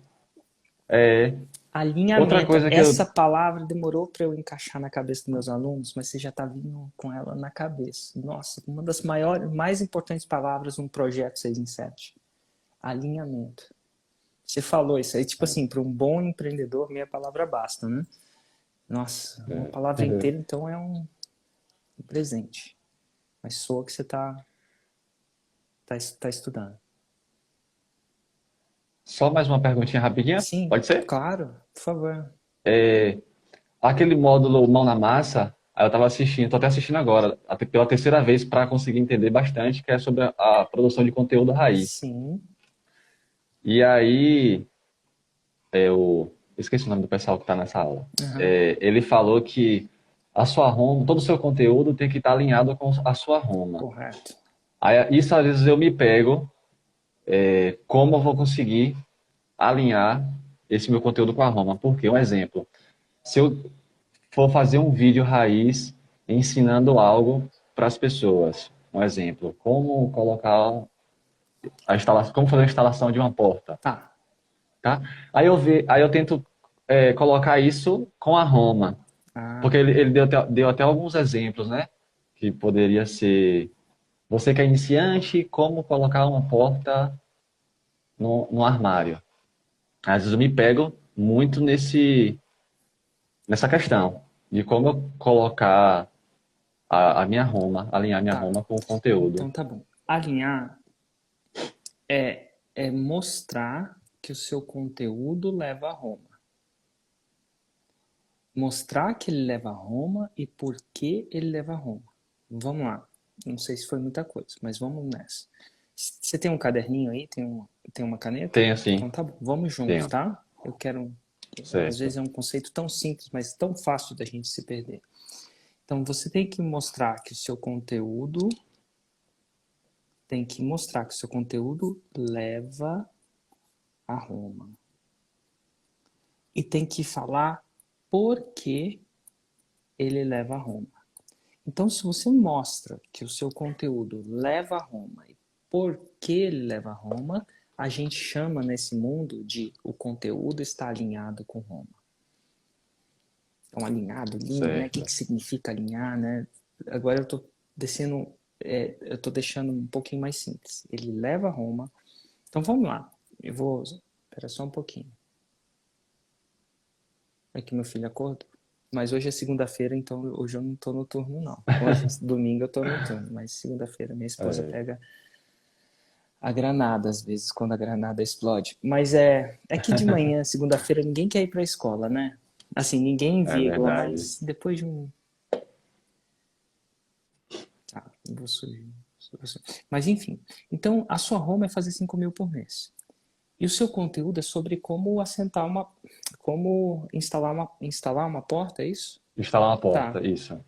É, outra Alinhamento. coisa que eu. Essa palavra demorou para eu encaixar na cabeça dos meus alunos, mas você já está vindo com ela na cabeça. Nossa, uma das maiores, mais importantes palavras num projeto 6 em 7. Alinhamento. Você falou isso aí, tipo assim, para um bom empreendedor, meia palavra basta, né? Nossa, uma palavra inteira, então, é um presente. Mas soa que você tá estudando. Só mais uma perguntinha rapidinha? Sim, Pode ser? claro, por favor. Aquele módulo Mão na Massa, aí eu tava assistindo, tô até assistindo agora, até pela terceira vez, para conseguir entender bastante, que é sobre a produção de conteúdo raiz. Sim. E aí, eu esqueci o nome do pessoal que está nessa aula. Ele falou que a sua Roma, todo o seu conteúdo tem que estar alinhado com a sua Roma. Correto. Aí, isso às vezes eu me pego, como eu vou conseguir alinhar esse meu conteúdo com a Roma. Porque, um exemplo, se eu for fazer um vídeo raiz ensinando algo para as pessoas, um exemplo, como colocar a instalação, como fazer a instalação de uma porta, Tá. tá? Aí eu tento colocar isso com a Roma, Ah, porque ele deu até alguns exemplos, né? Que poderia ser você que é iniciante, como colocar uma porta no armário. Às vezes eu me pego muito nessa questão de como eu colocar a minha Roma, alinhar minha tá. Roma com o conteúdo. Então tá bom. Alinhar é mostrar que o seu conteúdo leva a Roma. Mostrar que ele leva a Roma e por que ele leva a Roma. Vamos lá. Não sei se foi muita coisa, mas vamos nessa. Você tem um caderninho aí? Tem uma caneta? Tem assim, Então tá bom. Vamos juntos, tenho. tá? Eu quero... Às Certo. vezes é um conceito tão simples, mas tão fácil da gente se perder. Então você tem que mostrar que o seu conteúdo leva a Roma. E tem que falar por que ele leva a Roma. Então, se você mostra que o seu conteúdo leva a Roma e por que ele leva a Roma, a gente chama nesse mundo de o conteúdo está alinhado com Roma. Então, alinhado, lindo, né? O que Certo. significa alinhar, né? Agora eu estou deixando um pouquinho mais simples. Ele leva a Roma. Então, vamos lá. Espera só um pouquinho. É que meu filho acordou. Mas hoje é segunda-feira, então hoje eu não tô no turno, não. Hoje, domingo, eu tô no turno, mas segunda-feira minha esposa É, pega a granada, às vezes, quando a granada explode. Mas é que de manhã, segunda-feira, ninguém quer ir pra escola, né? Assim, ninguém, é vírgula, verdade. mas depois de um... Ah, não vou sujar. Mas enfim, então a sua Roma é fazer 5 mil por mês. E o seu conteúdo é sobre como instalar uma porta, é isso? Instalar uma Tá. porta, isso.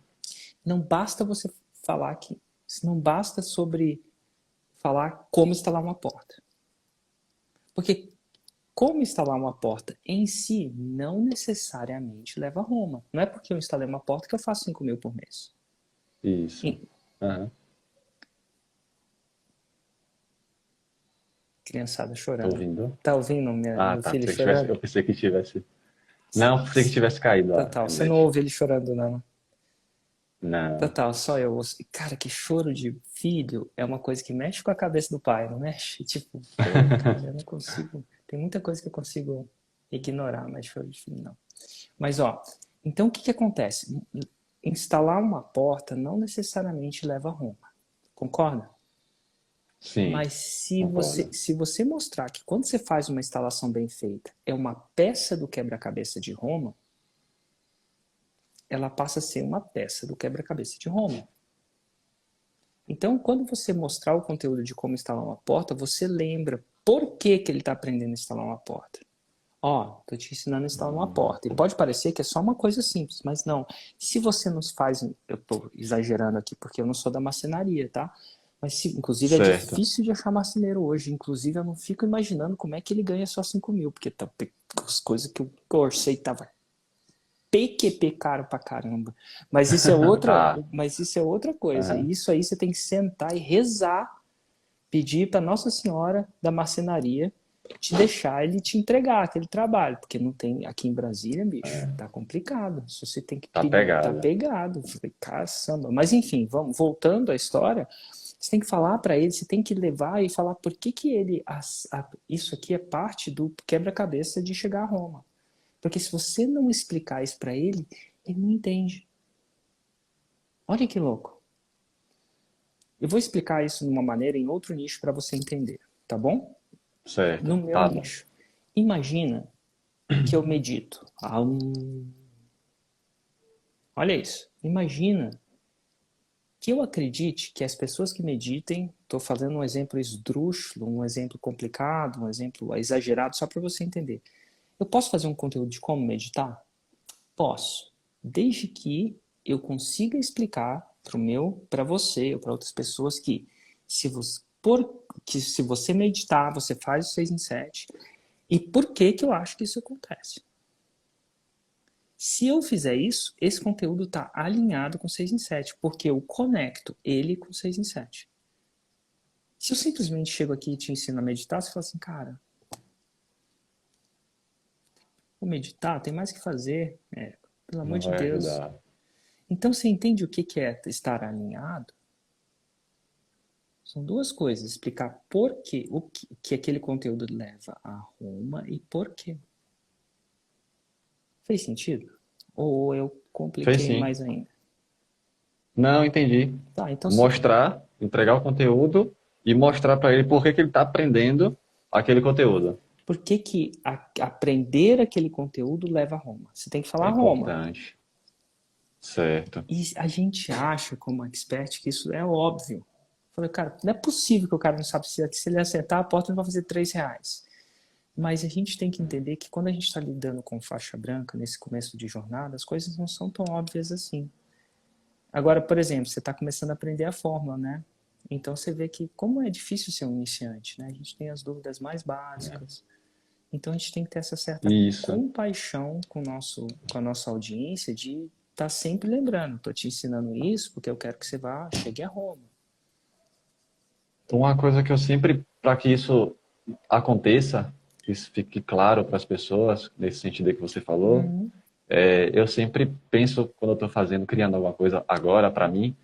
Não basta você falar que. Não basta sobre falar como instalar uma porta. Porque como instalar uma porta em si não necessariamente leva a Roma. Não é porque eu instalei uma porta que eu faço 5 mil por mês. Isso. E, Aham. criançada Tô chorando. ouvindo? Tá ouvindo Ah, meu tá. filho chorando? Eu pensei que tivesse. Não, pensei que tivesse caído a Total, você não internet. ouve ele chorando, não. Não. Total, só eu ouço. Cara, que choro de filho é uma coisa que mexe com a cabeça do pai, não mexe? Tipo, pô, cara, eu não consigo. Tem muita coisa que eu consigo ignorar, mas choro de filho não. Mas, ó, então o que acontece? Instalar uma porta não necessariamente leva a Roma. Concorda? Sim, Mas concordo. se você mostrar que quando você faz uma instalação bem feita, é uma peça do quebra-cabeça de Roma, ela passa a ser uma peça do quebra-cabeça de Roma. Então, quando você mostrar o conteúdo de como instalar uma porta, você lembra por que, que ele está aprendendo a instalar uma porta. Ó, tô te ensinando a instalar uma porta. E pode parecer que é só uma coisa simples, mas não. Se você nos faz, eu tô exagerando aqui porque eu não sou da marcenaria, tá? Mas inclusive é Certo. difícil de achar marceneiro hoje. Inclusive eu não fico imaginando como é que ele ganha só 5 mil, porque tá, as coisas que eu orcei tava PQP caro pra caramba. Tá. Mas isso é outra coisa. Aham. E isso aí você tem que sentar e rezar, pedir para Nossa Senhora da marcenaria te deixar ele te entregar aquele trabalho, porque não tem aqui em Brasília, bicho, tá complicado. Se você tem que Tá pedir, tá pegado. pegado. Eu falei, caçamba. Mas enfim, vamos voltando à história. Você tem que falar para ele, você tem que levar e falar por que que ele isso aqui é parte do quebra-cabeça de chegar a Roma. Porque se você não explicar isso para ele, ele não entende. Olha que louco. Eu vou explicar isso de uma maneira em outro nicho para você entender, tá bom? No Certo. meu Tá bom. nicho. Imagina que eu medito. Olha isso. Imagina que eu acredite que as pessoas que meditem, estou fazendo um exemplo esdrúxulo, um exemplo complicado, um exemplo exagerado, só para você entender. Eu posso fazer um conteúdo de como meditar? Posso, desde que eu consiga explicar para você ou para outras pessoas que se você meditar, você faz o 6 em 7 e por que que eu acho que isso acontece. Se eu fizer isso, esse conteúdo está alinhado com 6 em 7, porque eu conecto ele com 6 em 7. Se eu simplesmente chego aqui e te ensino a meditar, você fala assim, cara, vou meditar, tem mais que fazer, pelo amor Não de vai Deus. ajudar. Então você entende o que é estar alinhado? São duas coisas, explicar por quê, o que aquele conteúdo leva a Roma e por quê. Fez sentido? Ou eu Fez compliquei sim. mais ainda? Não, entendi. Tá, então Mostrar, entregar o conteúdo e mostrar para ele por que que ele está aprendendo aquele conteúdo. por que que aprender aquele conteúdo leva a Roma? Você tem que É falar Roma. importante. Certo. E a gente acha, como expert, que isso é óbvio. Eu falei, cara, não é possível que o cara não sabe se ele acertar a porta, ele vai fazer R$3. Mas a gente tem que entender que quando a gente está lidando com faixa branca, nesse começo de jornada, as coisas não são tão óbvias assim. Agora, por exemplo, você está começando a aprender a fórmula, né? Então você vê que como é difícil ser um iniciante, né? A gente tem as dúvidas mais básicas. Então a gente tem que ter essa certa Isso. compaixão com a nossa audiência de estar sempre lembrando. Estou te ensinando isso porque eu quero que você chegue a Roma. Uma coisa que eu sempre, para que isso aconteça, que isso fique claro para as pessoas, nesse sentido que você falou, Uhum. eu sempre penso, quando eu estou criando alguma coisa agora para mim,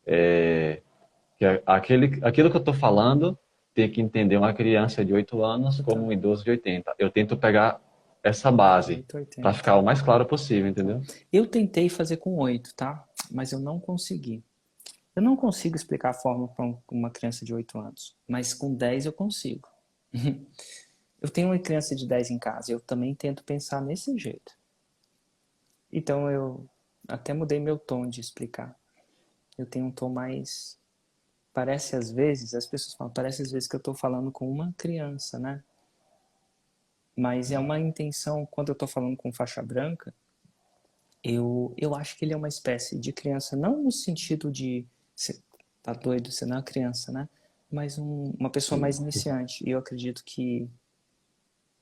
que aquilo que eu estou falando tem que entender uma criança de 8 anos como um idoso de 80. Eu tento pegar essa base 880. para ficar o mais claro possível, entendeu? Eu tentei fazer com 8, tá? Mas eu não consegui. Eu não consigo explicar a forma para uma criança de 8 anos, mas com 10 eu consigo. Eu tenho uma criança de 10 em casa, eu também tento pensar nesse jeito. Então eu até mudei meu tom de explicar. Eu tenho um tom mais... Parece às vezes, as pessoas falam, parece às vezes que eu estou falando com uma criança, né? Mas é uma intenção, quando eu estou falando com faixa branca, eu acho que ele é uma espécie de criança, não no sentido de, você tá doido, você não é uma criança, né? Mas uma pessoa mais iniciante. E eu acredito que,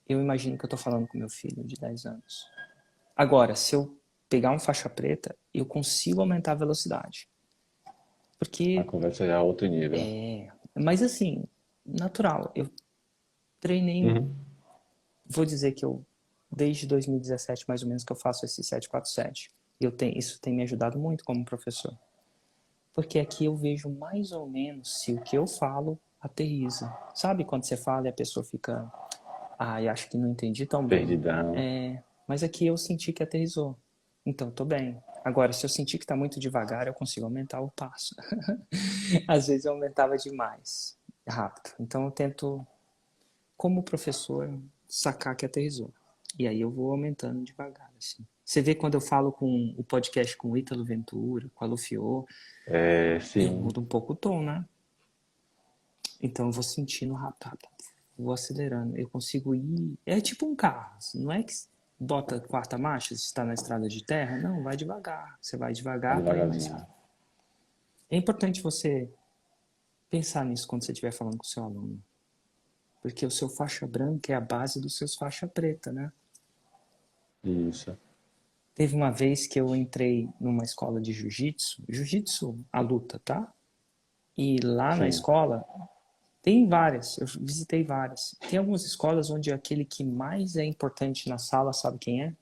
eu imagino que eu estou falando com meu filho de 10 anos. Agora, se eu pegar um faixa preta, eu consigo aumentar a velocidade. Porque A conversa já é outro nível. mas assim, natural. Eu treinei, vou dizer que desde 2017 mais ou menos que eu faço esse 747. Isso tem me ajudado muito como professor. Porque aqui eu vejo mais ou menos se o que eu falo aterriza. Sabe quando você fala e a pessoa fica, eu acho que não entendi tão bem. Perdidão. Mas aqui eu senti que aterrizou. Então, tô bem. Agora, se eu sentir que tá muito devagar, eu consigo aumentar o passo. Às vezes eu aumentava demais, rápido. Então eu tento, como professor, sacar que aterrizou. E aí eu vou aumentando devagar, assim. Você vê quando eu falo com o podcast com o Ítalo Ventura, com a Lufiô, eu Sim. mudo um pouco o tom, né? Então eu vou sentindo rápido, vou acelerando. Eu consigo ir... É tipo um carro, não é que bota quarta marcha se está na estrada de terra. Não, vai devagar. Você vai devagar para ir mais rápido. É importante você pensar nisso quando você estiver falando com o seu aluno. Porque o seu faixa branca é a base dos seus faixa preta, né? Isso. Teve uma vez que eu entrei numa escola de jiu-jitsu, a luta, tá? E lá na escola, tem várias, eu visitei várias. Tem algumas escolas onde aquele que mais é importante na sala, sabe quem é?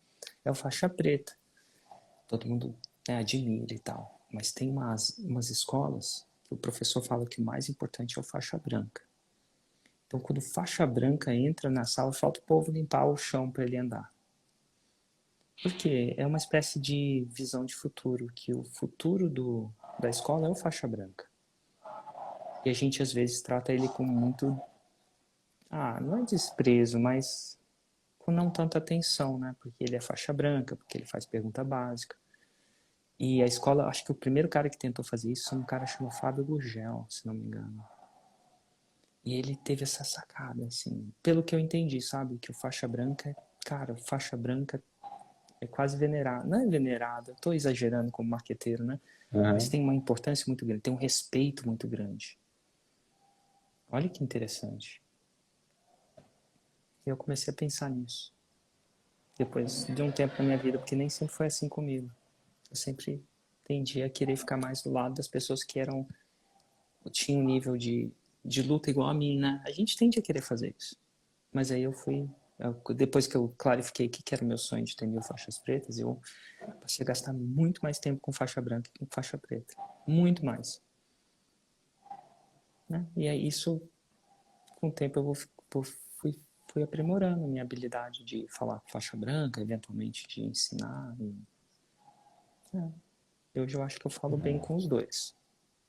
É o faixa preta. Todo mundo admira e tal. Mas tem umas escolas que o professor fala que o mais importante é o faixa branca. Então, quando o faixa branca entra na sala, falta o povo limpar o chão para ele andar. Porque é uma espécie de visão de futuro, que o futuro da escola é o faixa branca. E a gente, às vezes, trata ele com muito... não é desprezo, mas com não tanta atenção, né? Porque ele é faixa branca, porque ele faz pergunta básica. E a escola, acho que o primeiro cara que tentou fazer isso é um cara chamado Fábio Gurgel, se não me engano. E ele teve essa sacada, assim, pelo que eu entendi, sabe? Que o faixa branca, o faixa branca é quase venerado. Não é venerado, eu tô exagerando como marqueteiro, né? Mas tem uma importância muito grande, tem um respeito muito grande. Olha que interessante. E eu comecei a pensar nisso. Depois de um tempo na minha vida, porque nem sempre foi assim comigo. Eu sempre tendi a querer ficar mais do lado das pessoas que tinham um nível de luta igual a mim, né? A gente tende a querer fazer isso. Mas aí depois que eu clarifiquei que era o meu sonho de ter 1000 faixas pretas, eu passei a gastar muito mais tempo com faixa branca que com faixa preta. Muito mais. Né? E aí isso, com o tempo, eu fui aprimorando a minha habilidade de falar com faixa branca, eventualmente de ensinar. Hoje eu acho que eu falo bem com os dois.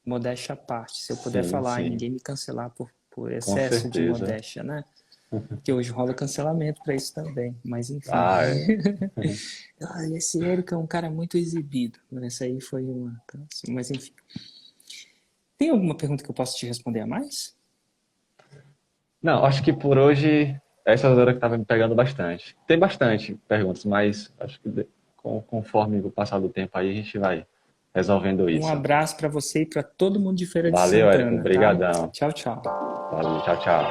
Modéstia à parte. Se eu puder falar e ninguém me cancelar por excesso de modéstia, né? Porque hoje rola cancelamento pra isso também. Mas enfim. Esse Érico é um cara muito exibido. Essa aí foi uma... Mas enfim. Tem alguma pergunta que eu possa te responder a mais? Não, acho que por hoje essa hora que estava me pegando bastante. Tem bastante perguntas, mas acho que conforme o passar do tempo aí a gente vai resolvendo isso. Um abraço para você e para todo mundo de Feira de Valeu, Santana. Érico. Obrigadão. Tá? Tchau, tchau. Valeu, tchau, tchau.